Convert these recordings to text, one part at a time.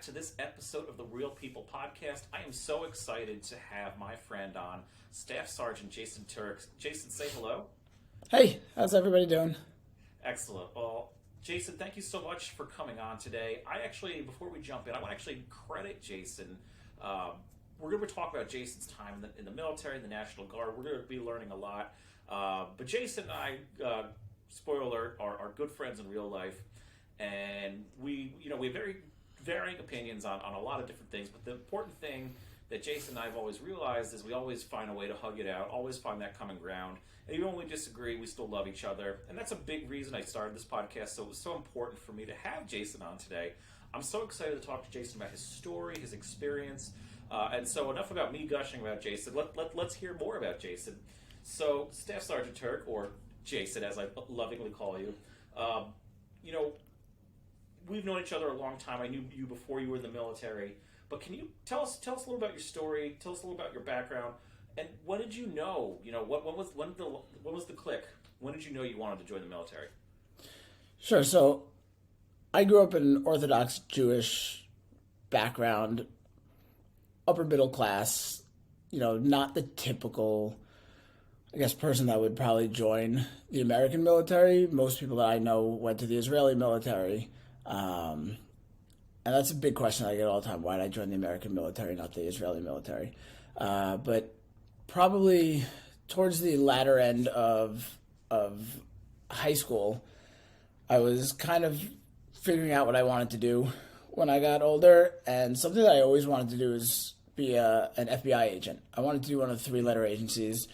to this episode of the Real People Podcast. I am so excited to have my friend on, Staff Sergeant Jason Turk. Jason, say hello. Hey, how's everybody doing? Excellent. Well, Jason, thank you so much for coming on today. Before we jump in, I want to actually credit Jason. We're going to talk about Jason's time in the military, the National Guard. We're going to be learning a lot. But Jason and I, spoiler alert, are good friends in real life. And we have very varying opinions on a lot of different things. But the important thing that Jason and I have always realized is we always find a way to hug it out, always find that common ground. And even when we disagree, we still love each other. And that's a big reason I started this podcast. So it was so important for me to have Jason on today. I'm so excited to talk to Jason about his story, his experience. And so enough about me gushing about Jason. Let's hear more about Jason. So Staff Sergeant Turk, or Jason as I lovingly call you, we've known each other a long time. I knew you before you were in the military. But can you tell us a little about your story? Tell us a little about your background. And when did you know? What was the click? When did you know you wanted to join the military? Sure. So I grew up in an Orthodox Jewish background, upper middle class, not the typical, person that would probably join the American military. Most people that I know went to the Israeli military. And that's a big question I get all the time. Why did I join the American military, not the Israeli military? But probably towards the latter end of high school, I was kind of figuring out what I wanted to do when I got older. And something that I always wanted to do is be an FBI agent. I wanted to do one of the 3-letter agencies.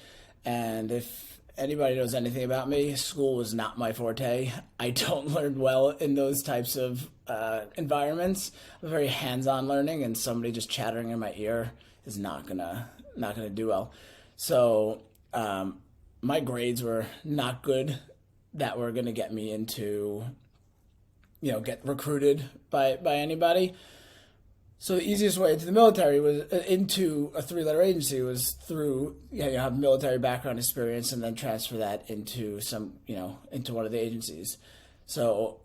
And if anybody knows anything about me, school was not my forte. I don't learn well in those types of environments. I'm very hands-on learning, and somebody just chattering in my ear is not gonna do well. So my grades were not good that were gonna get me into, get recruited by anybody. So the easiest way into the military was into a 3-letter agency was through you have military background experience and then transfer that into into one of the agencies. So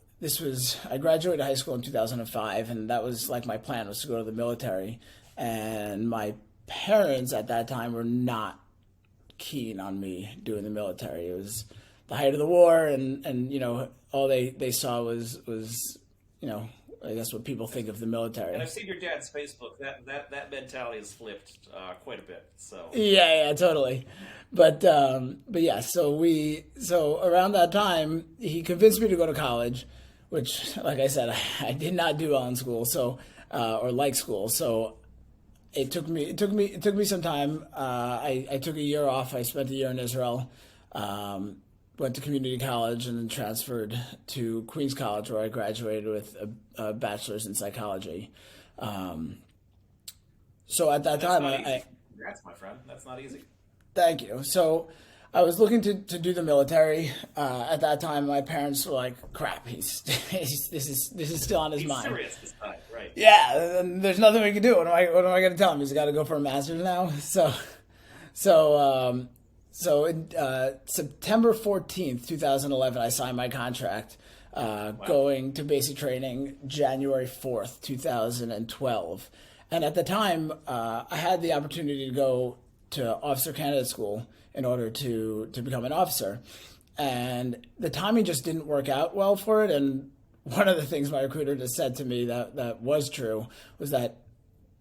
I graduated high school in 2005, and that was like my plan was to go to the military. And my parents at that time were not keen on me doing the military. It was the height of the war, and all they saw was I guess what people think of the military. And I've seen your dad's Facebook. That mentality has flipped quite a bit. So yeah, totally. But yeah. So around that time, he convinced me to go to college, which, like I said, I did not do well in school. So or like school. So it took me some time. I took a year off. I spent a year in Israel. Went to community college and then transferred to Queens College, where I graduated with a bachelor's in psychology. So at that time, Congrats, my friend. That's not easy. Thank you. So I was looking to do the military. At that time, my parents were like, "Crap, this is still on his mind." He's serious this time, right? Yeah, and there's nothing we can do. What am I going to tell him? He's got to go for a master's now. So in September 14th, 2011, I signed my contract, going to basic training January 4th, 2012. And at the time, I had the opportunity to go to Officer Candidate School in order to become an officer. And the timing just didn't work out well for it. And one of the things my recruiter just said to me that was true was that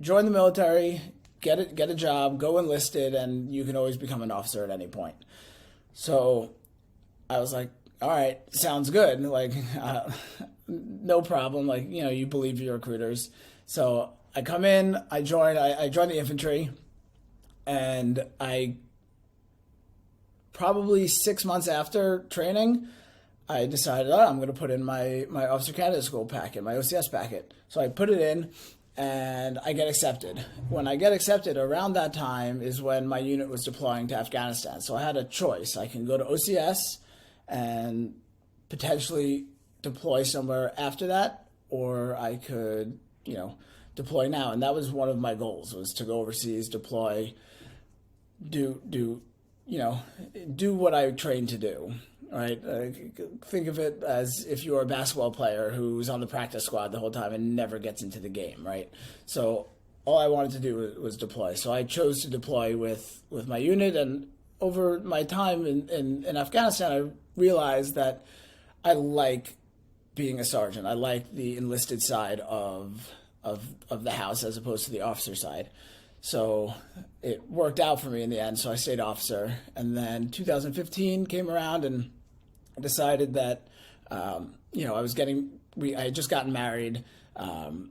join the military, get a job, go enlisted, and you can always become an officer at any point. So I was like, all right, sounds good. Like, no problem. Like, you believe your recruiters. So I come in, I join the infantry, and I probably 6 months after training, I decided, I'm going to put in my Officer Candidate School packet, my OCS packet. So I put it in, and I get accepted. When I get accepted, around that time is when my unit was deploying to Afghanistan. So I had a choice. I can go to OCS and potentially deploy somewhere after that, or I could, deploy now. And that was one of my goals, was to go overseas, deploy, do what I trained to do. right? Think of it as if you're a basketball player who's on the practice squad the whole time and never gets into the game, right? So all I wanted to do was deploy. So I chose to deploy with my unit, and over my time in Afghanistan, I realized that I like being a sergeant. I like the enlisted side of the house as opposed to the officer side. So it worked out for me in the end. So I stayed officer, and then 2015 came around, and I decided that I had just gotten married, and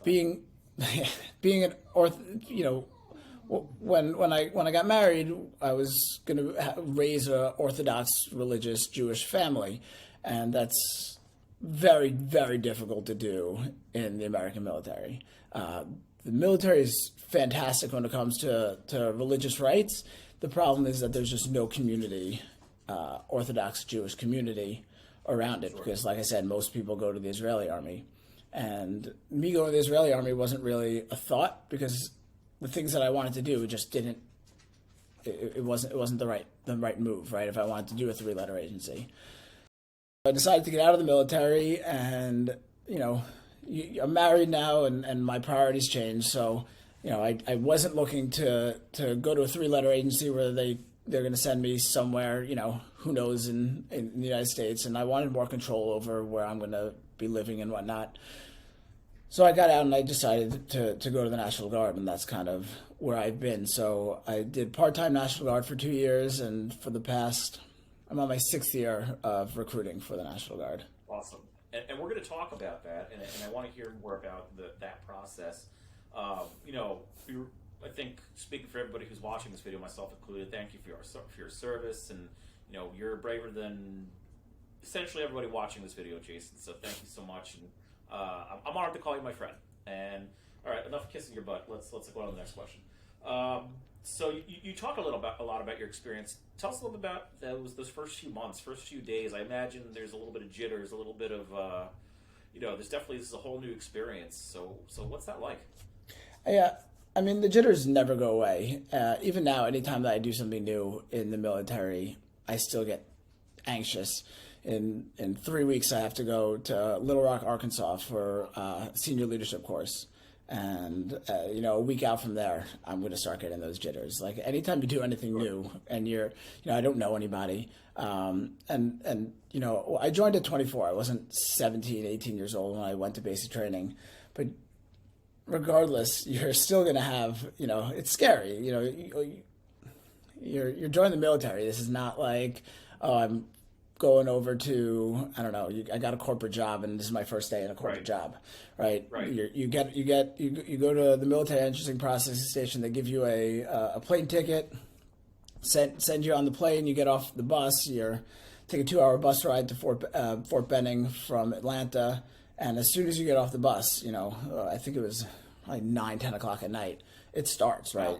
being being an when I got married, I was going to raise a Orthodox religious Jewish family, and that's very, very difficult to do in the American military. The military is fantastic when it comes to religious rights. The problem is that there's just no community, Orthodox Jewish community around it, because, like I said, most people go to the Israeli army. And me going to the Israeli army wasn't really a thought, because the things that I wanted to do just didn't. It wasn't the right move, right? If I wanted to do a 3-letter agency, I decided to get out of the military, and I'm married now, and my priorities changed. So I wasn't looking to go to a 3-letter agency where they're going to send me somewhere, who knows, in the United States, and I wanted more control over where I'm going to be living and whatnot. So I got out and I decided to go to the National Guard, and that's kind of where I've been. So I did part-time National Guard for 2 years, and I'm on my 6th year of recruiting for the National Guard. Awesome. And we're going to talk about that, and I want to hear more about that process. I think, speaking for everybody who's watching this video, myself included, thank you for your service, and you're braver than essentially everybody watching this video, Jason. So thank you so much, and I'm honored to call you my friend. And all right, enough kissing your butt. Let's go on to the next question. So you talk a lot about your experience. Tell us a little bit about those first few months, first few days. I imagine there's a little bit of jitters, a little bit of this is a whole new experience. So what's that like? Yeah, I mean, the jitters never go away. Even now, anytime that I do something new in the military, I still get anxious. In 3 weeks, I have to go to Little Rock, Arkansas for a senior leadership course. And, a week out from there, I'm going to start getting those jitters. Like, anytime you do anything new and I don't know anybody. I joined at 24. I wasn't 17, 18 years old when I went to basic training. But regardless, you're still going to have, it's scary. You're joining the military. This is not like, I'm going over to, I don't know, I got a corporate job and this is my first day in a corporate job, right? You go to the military enlisting processing station. They give you a plane ticket, send you on the plane. You get off the bus. You're take a 2-hour bus ride to Fort Benning from Atlanta, and as soon as you get off the bus, I think it was like 9, 10 o'clock at night. It starts, right?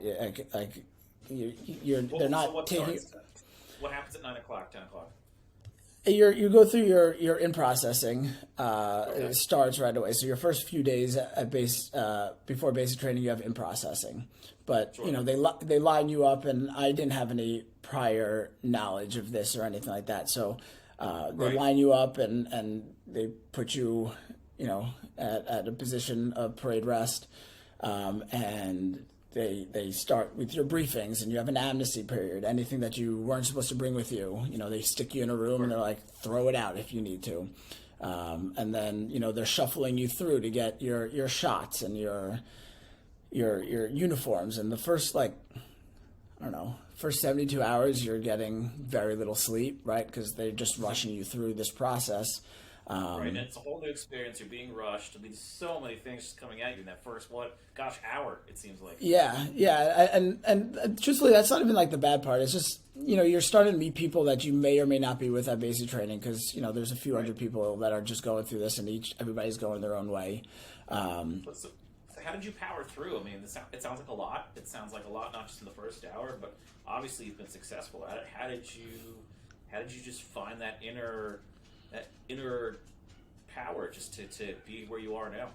They're not taking. What happens at 9 o'clock, 10 o'clock? You go through your in processing. It starts right away. So your first few days at base before basic training, you have in processing. But they line you up, and I didn't have any prior knowledge of this or anything like that. So they line you up and they put you at a position of parade rest, and They start with your briefings, and you have an amnesty period. Anything that you weren't supposed to bring with you, they stick you in a room and they're like, throw it out if you need to. And then, they're shuffling you through to get your shots and your uniforms. And the first, first 72 hours, you're getting very little sleep, right? Because they're just rushing you through this process. Right, and it's a whole new experience. You're being rushed. I mean, so many things just coming at you in that first, hour, it seems like. Yeah. And truthfully, that's not even like the bad part. It's just, you're starting to meet people that you may or may not be with at basic training, because, there's a few hundred people that are just going through this, and everybody's going their own way. So how did you power through? I mean, it sounds like a lot. It sounds like a lot, not just in the first hour, but obviously you've been successful at it. How did you just find that inner power just to be where you are now?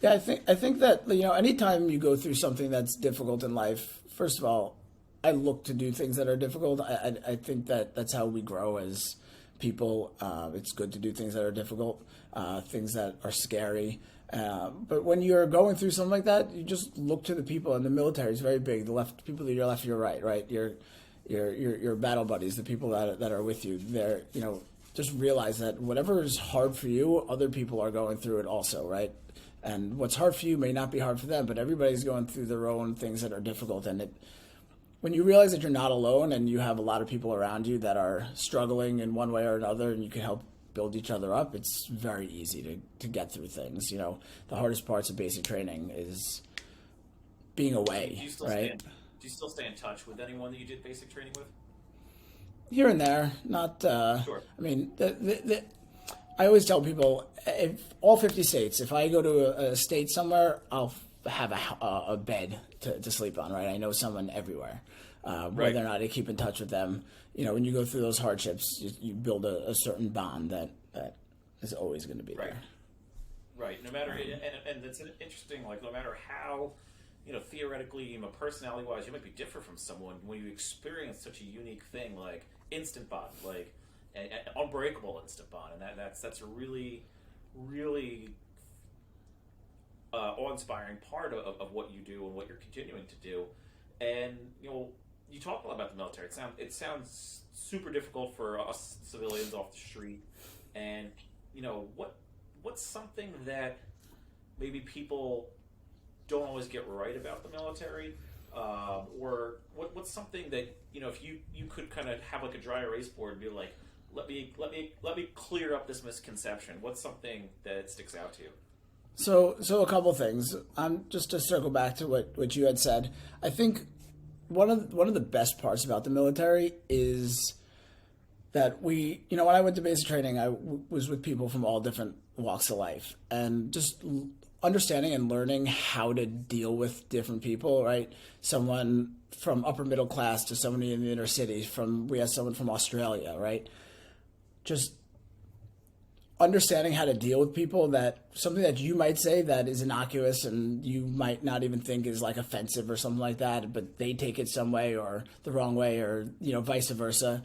Yeah, I think that anytime you go through something that's difficult in life, first of all, I look to do things that are difficult. I think that that's how we grow as people. It's good to do things that are difficult, things that are scary. But when you're going through something like that, you just look to the people. And the military is very big. The left people to your left, your right, right. Your battle buddies, the people that are with you. They're just realize that whatever is hard for you, other people are going through it also, right? And what's hard for you may not be hard for them, but everybody's going through their own things that are difficult. And when you realize that you're not alone and you have a lot of people around you that are struggling in one way or another, and you can help build each other up, it's very easy to get through things. The hardest parts of basic training is being away, right? Do you still stay in touch with anyone that you did basic training with? Here and there, not. Sure. I mean, I always tell people, if all 50 states, if I go to a state somewhere, I'll have a bed to sleep on, right? I know someone everywhere. Whether or not I keep in touch with them, when you go through those hardships, you build a certain bond that is always going to be there. Right. No matter, and it's interesting, like no matter how, theoretically, personality-wise, you might be different from someone. When you experience such a unique thing like instant bond, like an unbreakable instant bond, and that's a really, really awe-inspiring part of what you do and what you're continuing to do. And you talk a lot about the military. It sounds super difficult for us civilians off the street. And what's something that maybe people don't always get right about the military, or what's something that if you could kind of have like a dry erase board and be like, let me clear up this misconception. What's something that sticks out to you? So a couple things. Just to circle back to what you had said. I think one of the best parts about the military is that when I went to basic training, I was with people from all different walks of life, and just understanding and learning how to deal with different people, right? Someone from upper middle class to somebody in the inner city. We had someone from Australia, right? Just understanding how to deal with people, that something that you might say that is innocuous and you might not even think is like offensive or something like that, but they take it some way or the wrong way, or vice versa.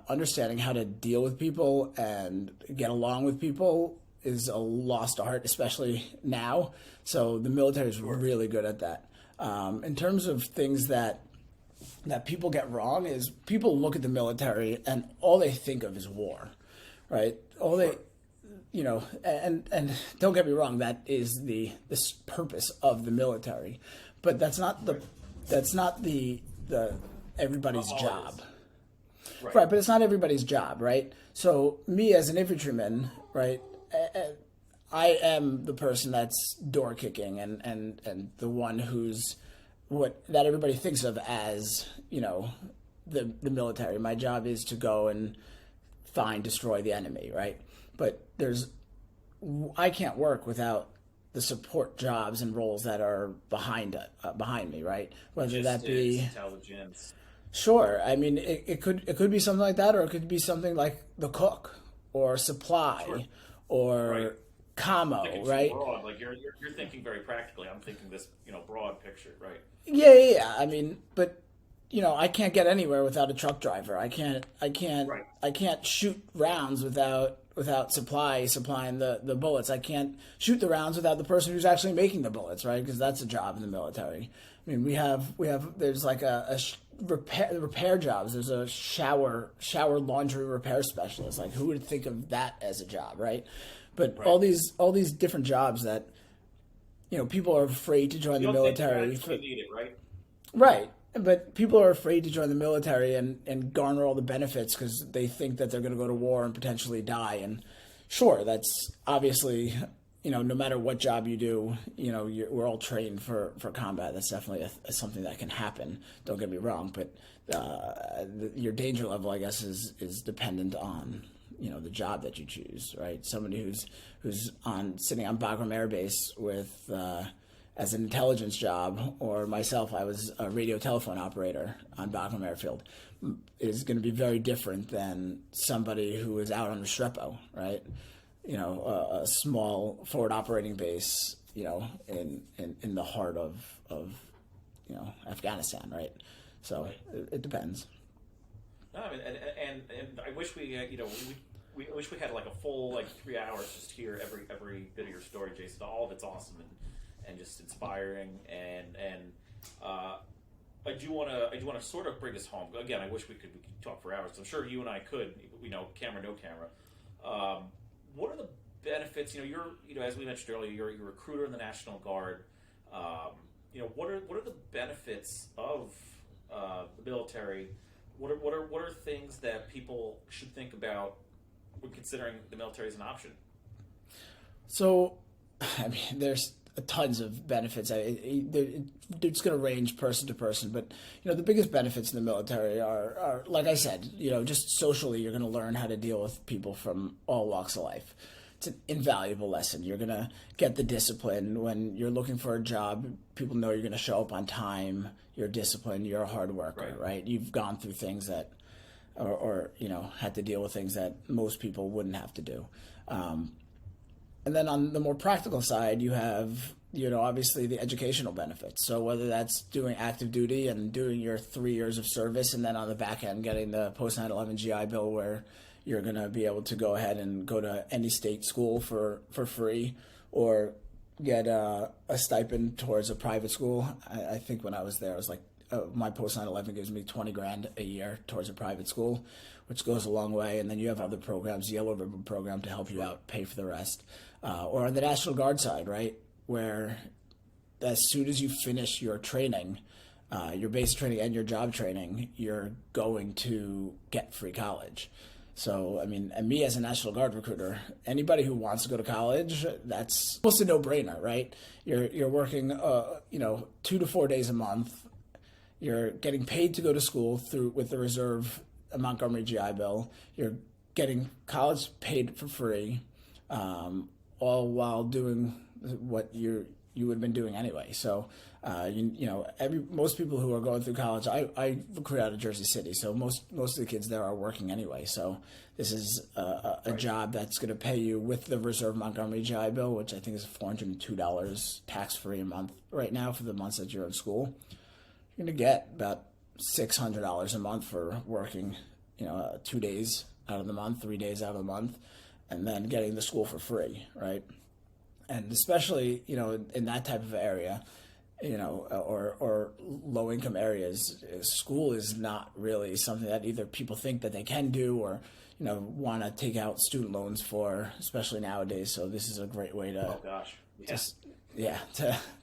Understanding how to deal with people and get along with people is a lost art, especially now. So the military is really good at that. In terms of things that people get wrong, is people look at the military and all they think of is war, right? And don't get me wrong, that is the purpose of the military, but that's not the everybody's job. Right, but it's not everybody's job, right? So me as an infantryman, right, I am the person that's door kicking and the one who's that everybody thinks of as, the military. My job is to go and destroy the enemy, right? But I can't work without the support jobs and roles that are behind me, right? Whether that be intelligence. Sure. I mean, it could be something like that, or it could be something like the cook or supply or commo, right? Broad, like you're thinking very practically. I'm thinking this, broad picture, right? Yeah. I mean, but I can't get anywhere without a truck driver. I can't shoot rounds without supplying the bullets. I can't shoot the rounds without the person who's actually making the bullets, right? Because that's a job in the military. I mean, there's like a repair jobs. There's a shower laundry repair specialist. Like, who would think of that as a job, right? But all these different jobs that people are afraid to join the military. You need it, right? Right. But people are afraid to join the military and garner all the benefits because they think that they're going to go to war and potentially die. And sure, that's obviously, no matter what job you do, we're all trained for combat. That's definitely something that can happen. Don't get me wrong, but your danger level, I guess, is dependent on the job that you choose, right? Somebody who's sitting on Bagram Air Base with as an intelligence job, or myself, I was a radio telephone operator on Bagram Airfield, is going to be very different than somebody who is out on Restrepo, right? A small forward operating base, in the heart of Afghanistan, right? So it depends. No, I mean, and I wish we, we wish we had like a full 3 hours just to hear every bit of your story, Jason. All of it's awesome and just inspiring, and I do want to sort of bring this home. Again, I wish we could talk for hours. I'm sure you and I could, camera no camera. What are the benefits? You're as we mentioned earlier, you're a recruiter in the National Guard. What are the benefits of the military? What are things that people should think about when considering the military as an option? So, I mean, there's tons of benefits. It's going to range person to person, but the biggest benefits in the military are like I said, just socially, you're going to learn how to deal with people from all walks of life. It's an invaluable lesson. You're going to get the discipline when you're looking for a job. People know you're going to show up on time. You're disciplined. You're a hard worker, right? You've gone through things that, or had to deal with things that most people wouldn't have to do. And then on the more practical side, you have, obviously the educational benefits. So whether that's doing active duty and doing your 3 years of service, and then on the back end getting the post 9/11 GI Bill where you're going to be able to go ahead and go to any state school for free, or get a stipend towards a private school. I think when I was there, it was like my post 9/11 gives me $20,000 a year towards a private school, which goes a long way. And then you have other programs, Yellow Ribbon program, to help you out, pay for the rest. Or on the National Guard side, right, where as soon as you finish your training, your basic training and your job training, you're going to get free college. So, I mean, and me as a National Guard recruiter, anybody who wants to go to college, that's almost a no-brainer, right? You're working, 2 to 4 days a month. You're getting paid to go to school with the Reserve Montgomery GI Bill. You're getting college paid for free, all while doing what you would have been doing anyway. So, most people who are going through college, I recruit out of Jersey City, so most of the kids there are working anyway. So this is a job that's going to pay you with the Reserve Montgomery GI Bill, which I think is $402 tax-free a month right now for the months that you're in school. You're going to get about $600 a month for working, 2 days out of the month, 3 days out of the month, and then getting the school for free, right? And especially, in that type of area, or low income areas, school is not really something that either people think that they can do or, want to take out student loans for, especially nowadays. So this is a great way to,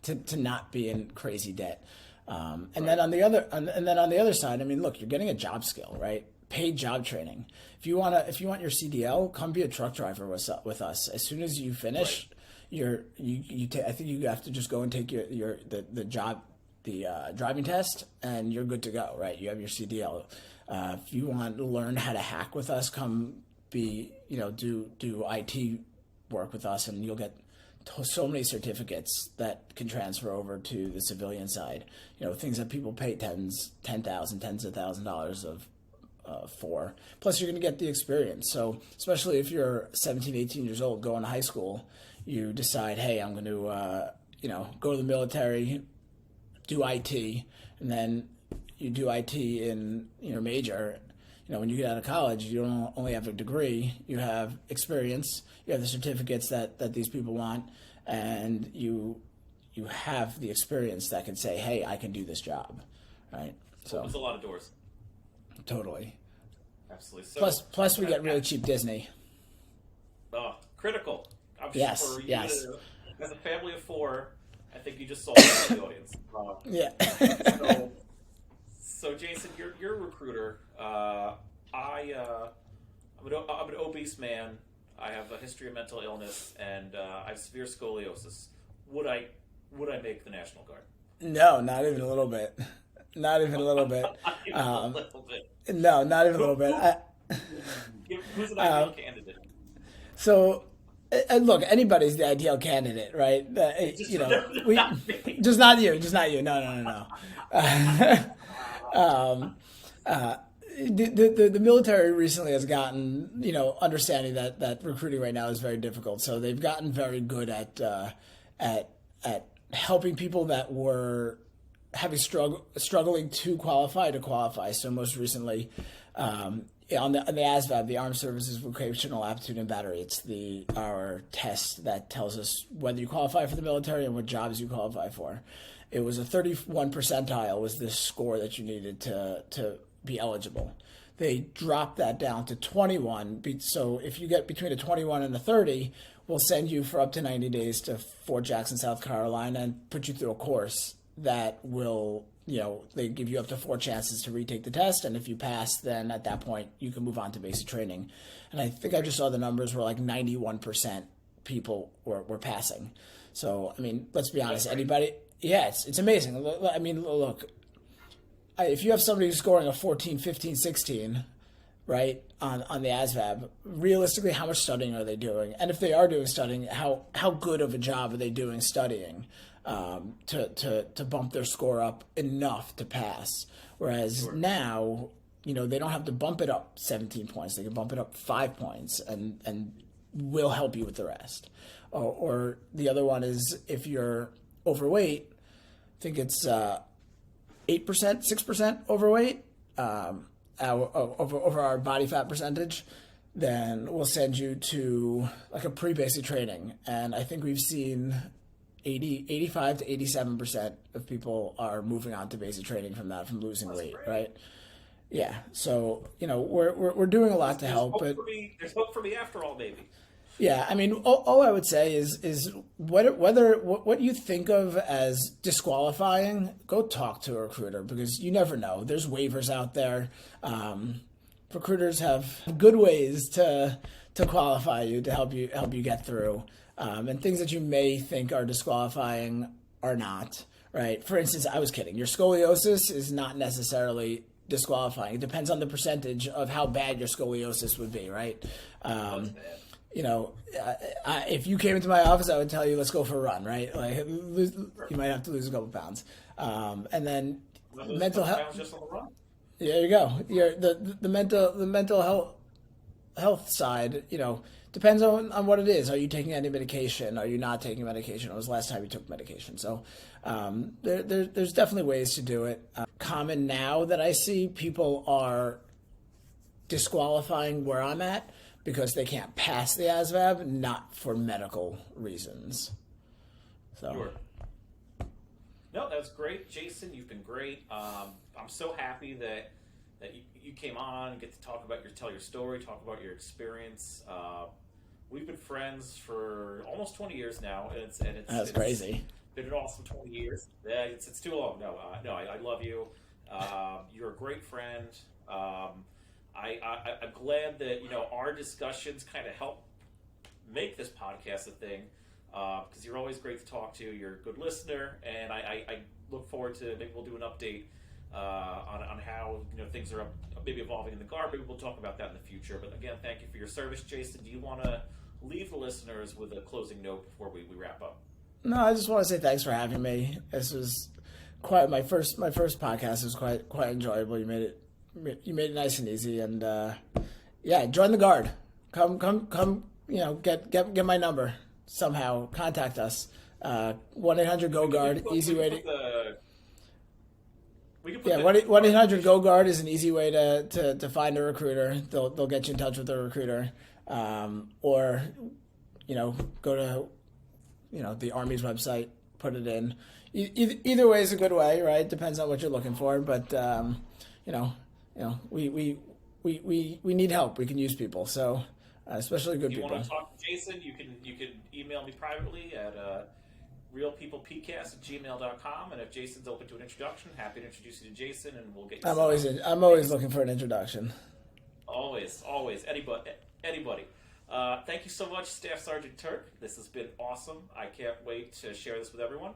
to not be in crazy debt. Then on the other side, I mean, look, you're getting a job skill, right? Paid job training. If you want your CDL, come be a truck driver with us. As soon as you finish, I think you have to just go and take the driving test, and you're good to go, right? You have your CDL. If you want to learn how to hack with us, come do IT work with us, and you'll get so many certificates that can transfer over to the civilian side. Things that people pay tens of thousands of for. Plus, you're going to get the experience. So, especially if you're 17, 18 years old, going to high school, you decide, hey, I'm going to, go to the military, do IT, and then you do IT in your major. When you get out of college, you don't only have a degree, you have experience, you have the certificates that these people want, and you have the experience that can say, hey, I can do this job, right? So opens a lot of doors. Totally. Absolutely. So, plus we get really cheap Disney. Oh, critical. I'm yes, sure yes. As a family of 4, I think you just sold it to the audience. Yeah. So Jason, you're a recruiter. I'm an obese man. I have a history of mental illness, and I have severe scoliosis. Would I make the National Guard? No, not even a little bit. Not even a little bit. A little bit. No, not even a little bit. Who's an ideal candidate? So, look, anybody's the ideal candidate, right? Just not you. No. The military recently has gotten, understanding that recruiting right now is very difficult. So they've gotten very good at helping people that were struggling to qualify. So most recently, on the ASVAB, the Armed Services Vocational Aptitude and Battery, it's our test that tells us whether you qualify for the military and what jobs you qualify for. It was a 31 percentile was the score that you needed to be eligible. They dropped that down to 21. So if you get between a 21 and a 30, we'll send you for up to 90 days to Fort Jackson, South Carolina, and put you through a course that will, they give you up to 4 chances to retake the test. And if you pass, then at that point, you can move on to basic training. And I think I just saw the numbers were like 91% people were passing. So, I mean, let's be honest, anybody, yeah, it's amazing. I mean, look, if you have somebody who's scoring a 14, 15, 16, right, on the ASVAB, realistically, how much studying are they doing? And if they are doing studying, how good of a job are they doing studying to bump their score up enough to pass? Whereas now, they don't have to bump it up 17 points. They can bump it up 5 points and will help you with the rest. Or the other one is if you're overweight, I think it's 8%, 6% overweight over our body fat percentage, then we'll send you to like a pre-basic training. And I think we've seen 85 to 87% of people are moving on to basic training from that, from losing weight, great. Right? Yeah. So, we're doing a lot to help. But there's hope for me after all, maybe. Yeah, I mean, all I would say is what you think of as disqualifying, go talk to a recruiter, because you never know. There's waivers out there. Recruiters have good ways to qualify you, to help you get through, and things that you may think are disqualifying are not. Right? For instance, I was kidding. Your scoliosis is not necessarily disqualifying. It depends on the percentage of how bad your scoliosis would be. Right? If you came into my office, I would tell you, let's go for a run, right? Like, you might have to lose a couple pounds. And then mental health. Just on the run. There you go. The mental health side, depends on what it is. Are you taking any medication? Are you not taking medication? When was the last time you took medication? So there's definitely ways to do it. Common now that I see, people are disqualifying where I'm at because they can't pass the ASVAB, not for medical reasons. So. Sure. No, that's great, Jason. You've been great. I'm so happy that you came on and get to tell your story, talk about your experience. We've been friends for almost 20 years now, and it's crazy. Been an awesome 20 years. Yeah, it's too long. No, I love you. You're a great friend. I'm glad that our discussions kind of help make this podcast a thing, because you're always great to talk to. You're a good listener, and I look forward to, maybe we'll do an update on how things are maybe evolving in the Guard. Maybe we'll talk about that in the future. But again, thank you for your service, Jason. Do you want to leave the listeners with a closing note before we wrap up? No, I just want to say thanks for having me. This was quite my first podcast. Was quite enjoyable. You made it nice and easy, and join the Guard. Come. Get my number somehow. Contact us. 1-800-GO-GUARD. Easy way to. 1-800-GO-GUARD is an easy way to find a recruiter. They'll get you in touch with a recruiter, or go to the Army's website, put it in. Either way is a good way, right? Depends on what you're looking for, but we need help. We can use people, so especially good people. If you want to talk to Jason, you can email me privately at realpeoplepcast@gmail.com, and if Jason's open to an introduction, happy to introduce you to Jason, and we'll get you. I'm always looking for an introduction. Always, anybody. Thank you so much, Staff Sergeant Turk. This has been awesome. I can't wait to share this with everyone.